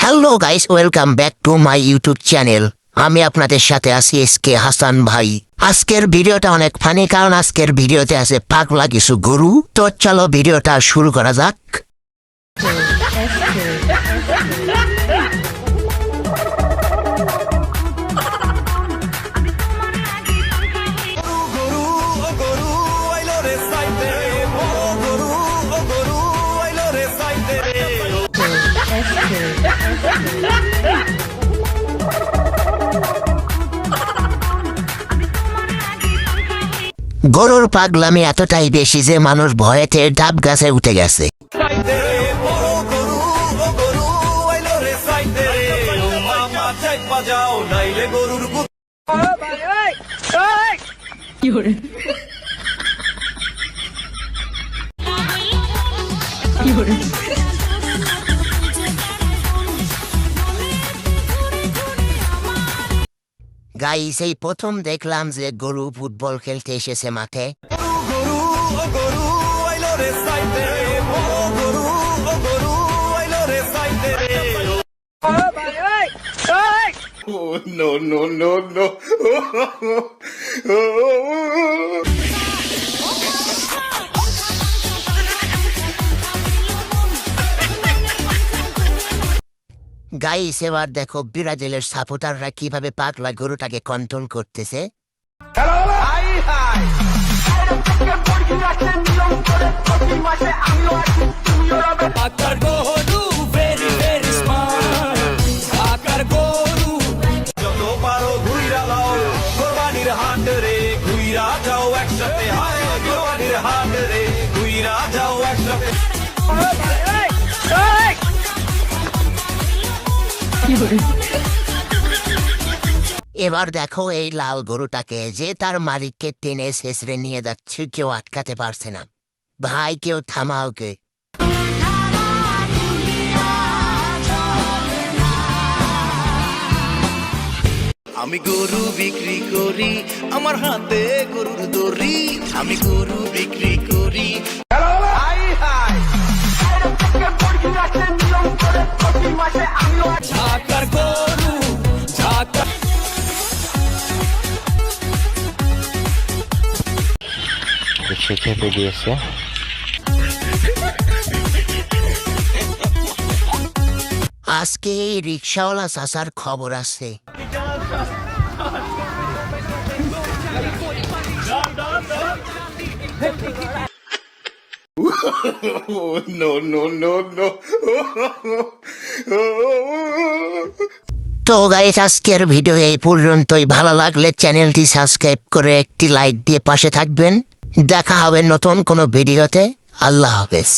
Hello guys, welcome back to my YouTube channel. আমি আপনাদের সাথে আছি এসকে হাসান ভাই। আজকের ভিডিওটা অনেক ফানি, কারণ আজকের ভিডিওতে আছে পাগলা কিছু গরু। তো চলো ভিডিওটা শুরু করা যাক। গরুর পাগলামি এতটাই বেশি যে মানুষ ভয়েতে ডাব গাছে উঠে গেছে। গাইস, এই প্রথম দেখলাম যে গরু ফুটবল খেলতে এসেছে মাঠে। গাইস, এবার দেখো ব্রাজিলের সাপোর্টাররা কিভাবে পাগলা গরুটাকে কন্ট্রোল করতেছে। এবার দেখো এই লাল গরুটাকে যে তার মালিককে টেনে শেষরে নিয়ে যাচ্ছে, কেউ আটকাতে পারছে না। ভাই, কেউ থামাও কে। আমি গরু বিক্রি করি, আমার হাতে গরুর দড়ি, আমি গরু বিক্রি করি। সে খেপে দিয়েছে। আজকে এই রিক্সাওয়ালা চাচার খবর আছে। তো গাইস, আজকের ভিডিও এই পর্যন্তই। ভালো লাগলে চ্যানেলটি সাবস্ক্রাইব করে একটি লাইক দিয়ে পাশে থাকবেন। দেখা হবে নতুন কোনো ভিডিওতে। আল্লাহ হাফেজ।